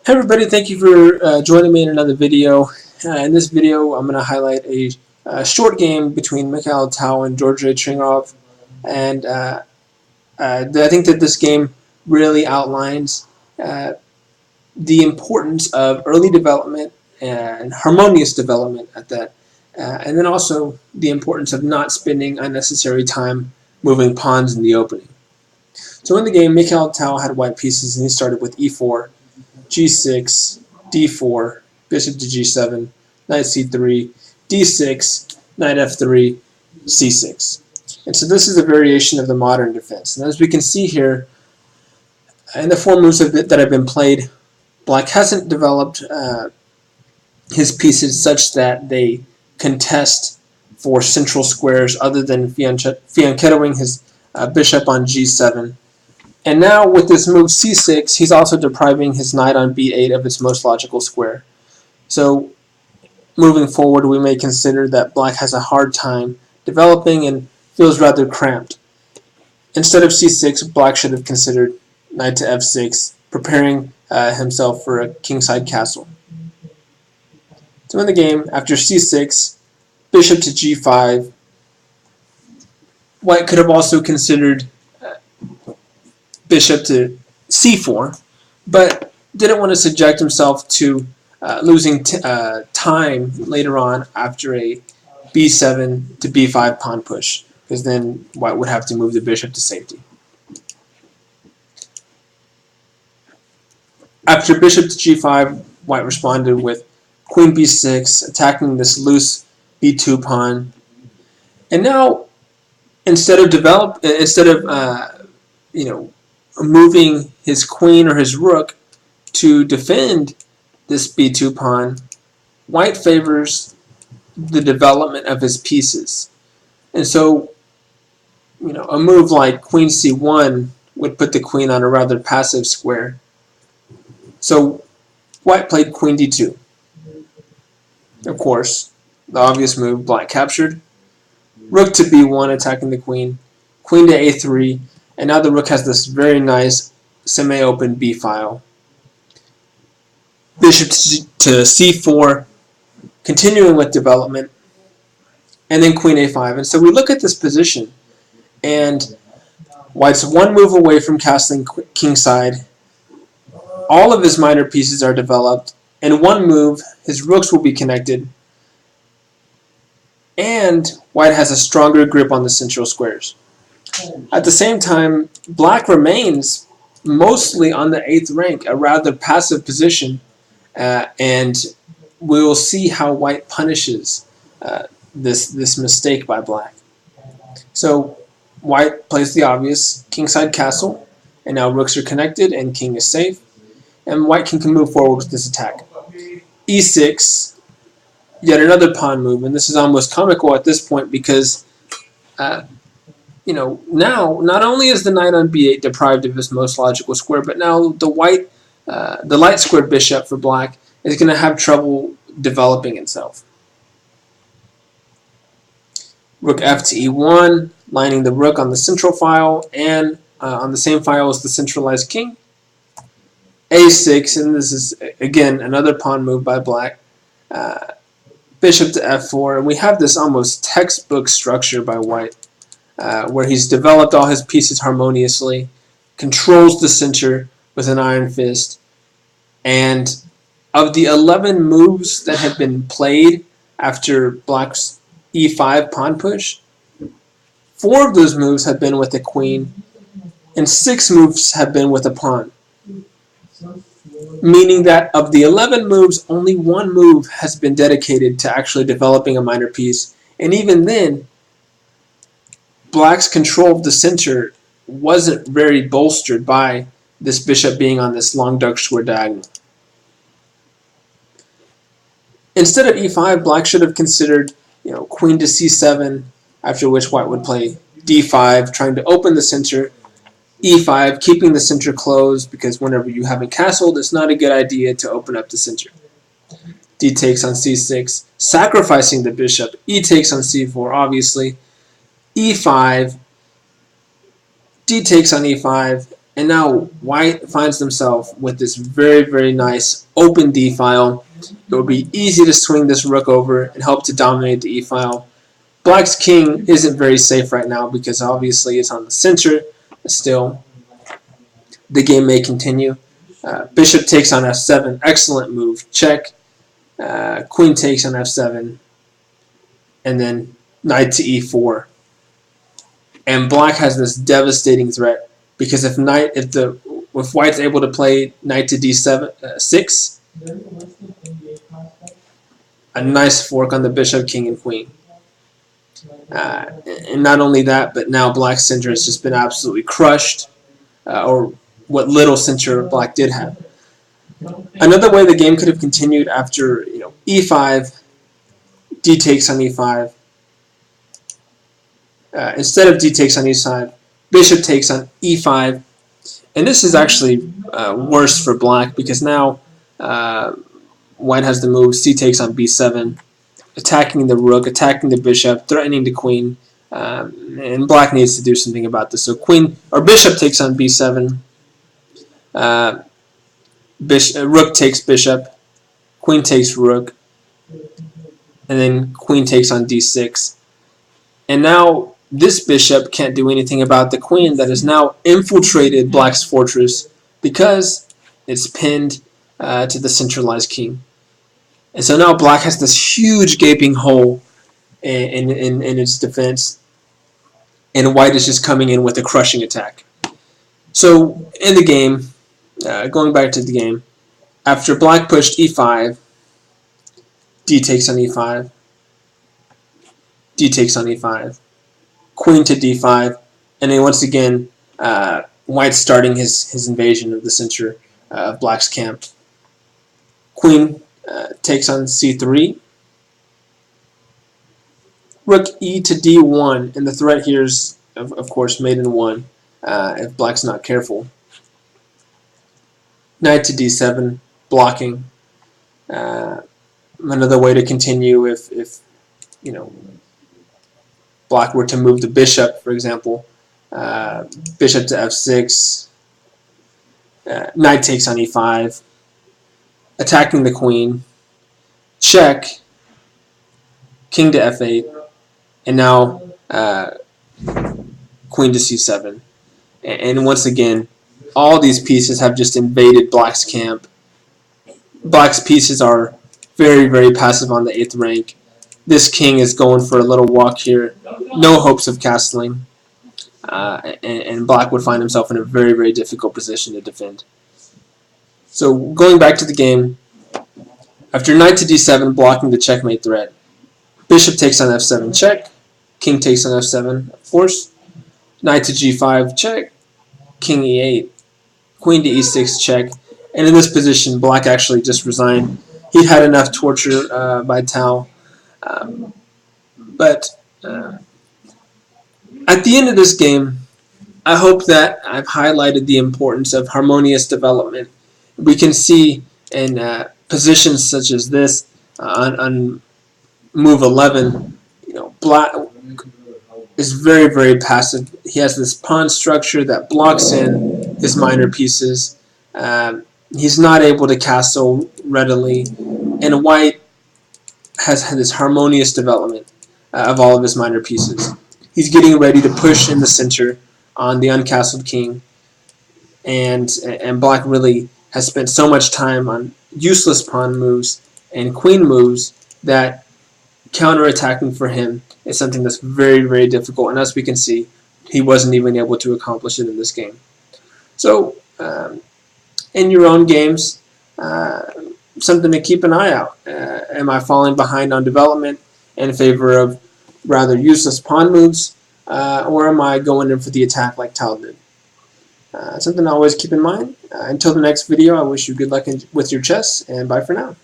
Hey everybody, thank you for joining me in another video. In this video, I'm going to highlight a short game between Mikhail Tal and Georgiy Tringov, and I think that this game really outlines the importance of early development and harmonious development at that, and then also the importance of not spending unnecessary time moving pawns in the opening. So in the game, Mikhail Tal had white pieces, and he started with e4, g6, d4, bishop to g7, knight c3, d6, knight f3, c6. And so this is a variation of the modern defense. And as we can see here, in the four moves that have been played, Black hasn't developed his pieces such that they contest for central squares other than fianchettoing his bishop on g7. And now with this move c6, he's also depriving his knight on b8 of its most logical square. So moving forward, we may consider that Black has a hard time developing and feels rather cramped. Instead of c6, Black should have considered knight to f6, preparing himself for a kingside castle. So in the game, after c6, bishop to g5, White could have also considered bishop to c4, but didn't want to subject himself to losing time later on after a b7 to b5 pawn push, because then White would have to move the bishop to safety. After bishop to g5, White responded with queen b6, attacking this loose b2 pawn. And now, instead of moving his queen or his rook to defend this b2 pawn, White favors the development of his pieces. And so, a move like queen c1 would put the queen on a rather passive square. So White played queen d2. Of course, the obvious move, Black captured. Rook to b1, attacking the queen. Queen to a3. And now the rook has this very nice semi-open b file. Bishop to c4, continuing with development, and then queen a5. And so we look at this position, and White's one move away from castling kingside. All of his minor pieces are developed. In one move, his rooks will be connected, and White has a stronger grip on the central squares. At the same time, Black remains mostly on the 8th rank, a rather passive position, and we will see how White punishes this mistake by Black. So White plays the obvious kingside castle, and now rooks are connected and king is safe, and White can move forward with this attack. e6, yet another pawn move, and this is almost comical at this point because now not only is the knight on b8 deprived of his most logical square, but now the light squared bishop for Black is going to have trouble developing itself. Rook f to e1, lining the rook on the central file and on the same file as the centralized king. a6, and this is again another pawn move by Black. Bishop to f4, and we have this almost textbook structure by White, where he's developed all his pieces harmoniously, controls the center with an iron fist, and of the 11 moves that have been played after Black's e5 pawn push, 4 of those moves have been with the queen, and 6 moves have been with a pawn. Meaning that of the 11 moves, only 1 move has been dedicated to actually developing a minor piece, and even then, Black's control of the center wasn't very bolstered by this bishop being on this long dark square diagonal. Instead of e5, Black should have considered, queen to c7, after which White would play d5, trying to open the center, e5, keeping the center closed, because whenever you haven't castled, it's not a good idea to open up the center. D takes on c6, sacrificing the bishop. E takes on c4, obviously. e5, d takes on e5, And now white finds themselves with this very nice open d file. It would be easy to swing this rook over and help to dominate the e file. Black's king isn't very safe right now because obviously it's on the center. Still, the game may continue. Bishop takes on f7, excellent move, check. Queen takes on f7, and then knight to e4. And black has this devastating threat because if white's able to play knight to d7 6, a nice fork on the bishop, king, and queen. And not only that, but now black's center has just been absolutely crushed, or what little center black did have. Another way the game could have continued after e5, d takes on e5. Instead of d takes on e5, bishop takes on e5, and this is actually worse for black because now white has the move c takes on b7, attacking the rook, attacking the bishop, threatening the queen, and black needs to do something about this. So bishop takes on b7, rook takes bishop, queen takes rook, and then queen takes on d6. And now this bishop can't do anything about the queen that has now infiltrated black's fortress because it's pinned to the centralized king. And so now black has this huge gaping hole in its defense, and white is just coming in with a crushing attack. So in the game, going back to the game, after black pushed e5, d takes on e5, d takes on e5, queen to d5, and then once again, white's starting his invasion of the center of black's camp. Queen takes on c3, rook e to d1, and the threat here is, of course, mate in 1 if black's not careful. Knight to d7, blocking. Another way to continue if black were to move the bishop, for example, bishop to f6, knight takes on e5, attacking the queen, check, king to f8, and now queen to c7. And once again, all these pieces have just invaded black's camp. Black's pieces are very passive on the 8th rank. This king is going for a little walk here. No hopes of castling. And black would find himself in a very difficult position to defend. So going back to the game, after knight to d7 blocking the checkmate threat, bishop takes on f7 check, king takes on f7 of course, knight to g5 check, king e8, queen to e6 check, and in this position black actually just resigned. He'd had enough torture by Tal. But at the end of this game, I hope that I've highlighted the importance of harmonious development. We can see in positions such as this on move 11, black is very passive. He has this pawn structure that blocks in his minor pieces. He's not able to castle readily, and white has had this harmonious development of all of his minor pieces. He's getting ready to push in the center on the uncastled king, and black really has spent so much time on useless pawn moves and queen moves that counterattacking for him is something that's very difficult, and as we can see, he wasn't even able to accomplish it in this game. So in your own games, something to keep an eye out. Am I falling behind on development in favor of rather useless pawn moves, or am I going in for the attack like Tal did? Something to always keep in mind. Until the next video, I wish you good luck with your chess, and bye for now.